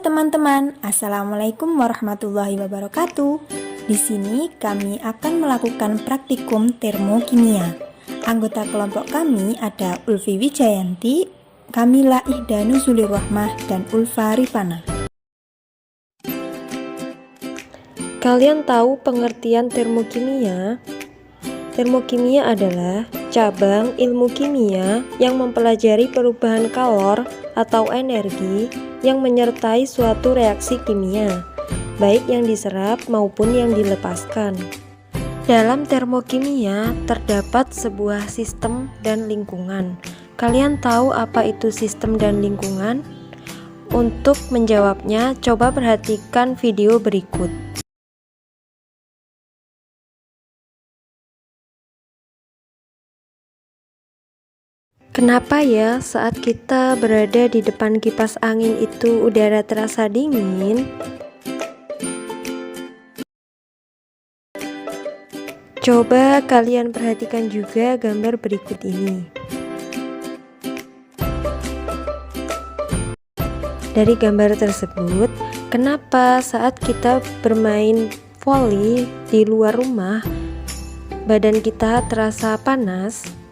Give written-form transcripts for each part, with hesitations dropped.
teman-teman, Assalamualaikum warahmatullahi wabarakatuh. Di sini kami akan melakukan praktikum termokimia. Anggota kelompok kami ada Ulfi Wijayanti, Kamila Ihda Nuzulirrahmah, dan Ulfa Rifana. Kalian tahu pengertian termokimia? Termokimia adalah cabang ilmu kimia yang mempelajari perubahan kalor atau energi yang menyertai suatu reaksi kimia, baik yang diserap maupun yang dilepaskan. Dalam termokimia terdapat sebuah sistem dan lingkungan. Kalian tahu apa itu sistem dan lingkungan? Untuk menjawabnya, coba perhatikan video berikut. Kenapa ya saat kita berada di depan kipas angin itu udara terasa dingin? Coba kalian perhatikan juga gambar berikut ini. Dari gambar tersebut, kenapa saat kita bermain voli di luar rumah, badan kita terasa panas?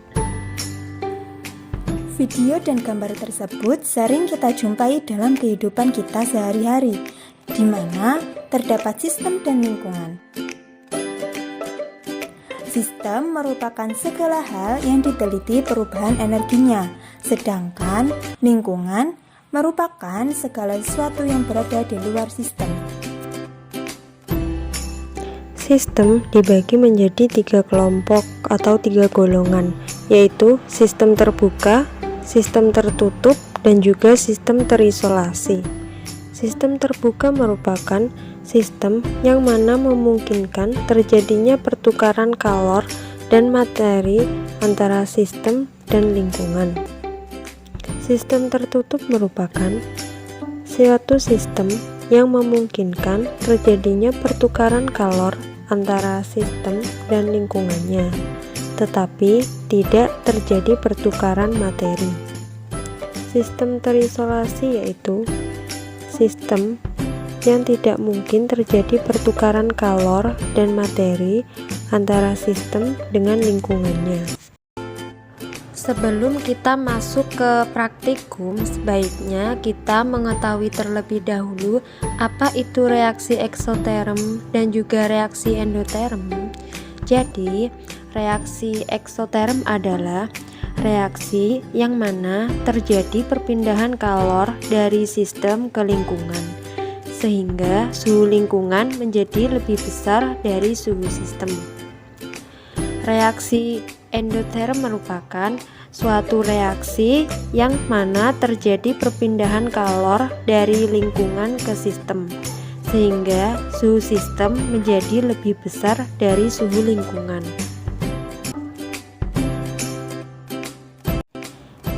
Video dan gambar tersebut sering kita jumpai dalam kehidupan kita sehari-hari, di mana terdapat sistem dan lingkungan. Sistem merupakan segala hal yang diteliti perubahan energinya, sedangkan lingkungan merupakan segala sesuatu yang berada di luar sistem. Sistem dibagi menjadi 3 kelompok atau 3 golongan, yaitu sistem terbuka, sistem tertutup, dan juga sistem terisolasi. Sistem terbuka merupakan sistem yang mana memungkinkan terjadinya pertukaran kalor dan materi antara sistem dan lingkungan. Sistem tertutup merupakan suatu sistem yang memungkinkan terjadinya pertukaran kalor antara sistem dan lingkungannya, tetapi tidak terjadi pertukaran materi. Sistem terisolasi yaitu sistem yang tidak mungkin terjadi pertukaran kalor dan materi antara sistem dengan lingkungannya. Sebelum kita masuk ke praktikum, sebaiknya kita mengetahui terlebih dahulu apa itu reaksi eksoterm dan juga reaksi endoterm. Jadi, reaksi eksoterm adalah reaksi yang mana terjadi perpindahan kalor dari sistem ke lingkungan, sehingga suhu lingkungan menjadi lebih besar dari suhu sistem. Reaksi endoterm merupakan suatu reaksi yang mana terjadi perpindahan kalor dari lingkungan ke sistem, sehingga suhu sistem menjadi lebih besar dari suhu lingkungan.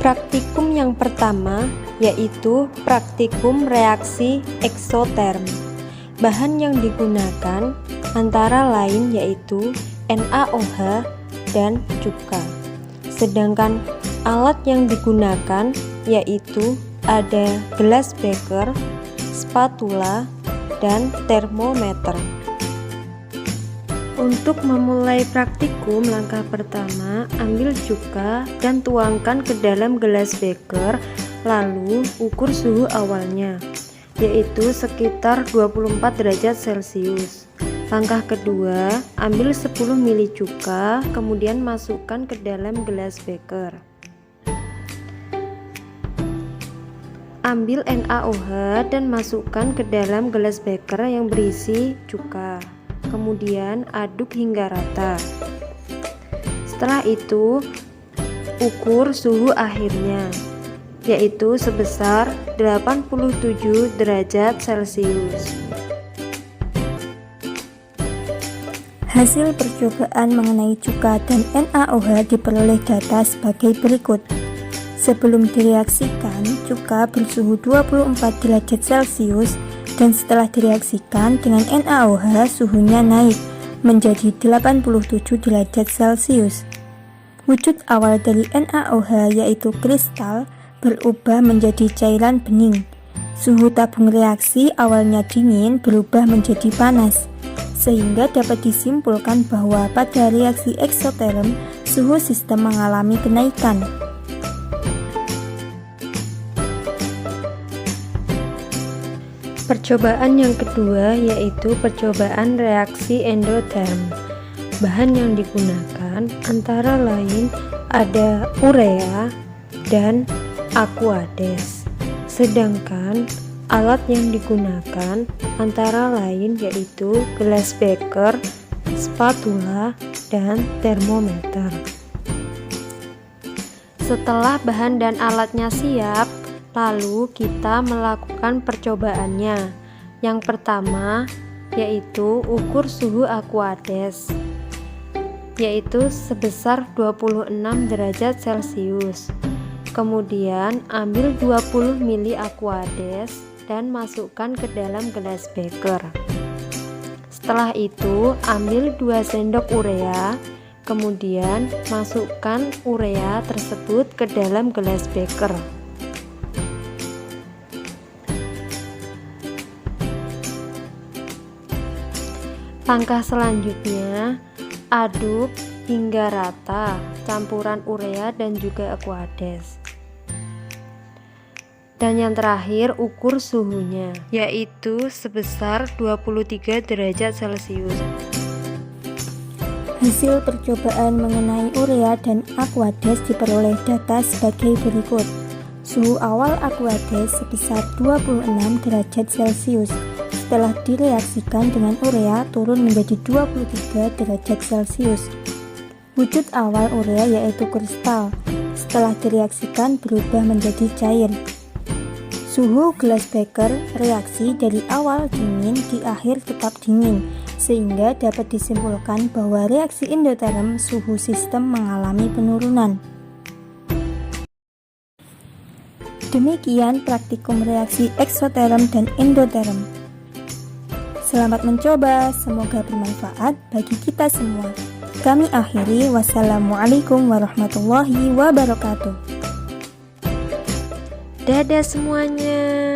Praktikum yang pertama yaitu praktikum reaksi eksoterm. Bahan yang digunakan antara lain yaitu NaOH dan cuka. Sedangkan alat yang digunakan yaitu ada gelas beker, spatula, dan termometer. Untuk memulai praktikum, langkah pertama, ambil cuka dan tuangkan ke dalam gelas beker, lalu ukur suhu awalnya, yaitu sekitar 24 derajat Celcius. Langkah kedua, ambil 10 ml cuka, kemudian masukkan ke dalam gelas beker. Ambil NaOH dan masukkan ke dalam gelas beker yang berisi cuka. Kemudian aduk hingga rata. Setelah itu, ukur suhu akhirnya, yaitu sebesar 87 derajat Celcius. Hasil percobaan mengenai cuka dan NaOH diperoleh data sebagai berikut. Sebelum direaksikan, cuka bersuhu 24 derajat Celcius dan setelah direaksikan dengan NaOH suhunya naik menjadi 87 derajat Celcius. Wujud awal dari NaOH yaitu kristal berubah menjadi cairan bening. Suhu tabung reaksi awalnya dingin berubah menjadi panas, sehingga dapat disimpulkan bahwa pada reaksi eksoterm, suhu sistem mengalami kenaikan. Percobaan yang kedua yaitu percobaan reaksi endoterm. Bahan yang digunakan antara lain ada urea dan aquades. Sedangkan alat yang digunakan antara lain yaitu gelas beker, spatula, dan termometer. Setelah bahan dan alatnya siap, lalu kita melakukan percobaannya. Yang pertama yaitu ukur suhu aquades, yaitu sebesar 26 derajat Celcius. Kemudian ambil 20 ml aquades dan masukkan ke dalam gelas beker. Setelah itu ambil 2 sendok urea, kemudian masukkan urea tersebut ke dalam gelas beker. Langkah selanjutnya, aduk hingga rata campuran urea dan juga aquades. Dan yang terakhir, ukur suhunya, yaitu sebesar 23 derajat Celcius. Hasil percobaan mengenai urea dan aquades diperoleh data sebagai berikut. Suhu awal aquades sebesar 26 derajat Celcius. Setelah direaksikan dengan urea turun menjadi 23 derajat Celcius. Wujud awal urea yaitu kristal. Setelah direaksikan berubah menjadi cair. Suhu gelas beker reaksi dari awal dingin di akhir tetap dingin, sehingga dapat disimpulkan bahwa reaksi endoterm suhu sistem mengalami penurunan. Demikian praktikum reaksi eksoterm dan endoterm. Selamat mencoba, semoga bermanfaat bagi kita semua. Kami akhiri, wassalamualaikum warahmatullahi wabarakatuh. Dadah semuanya.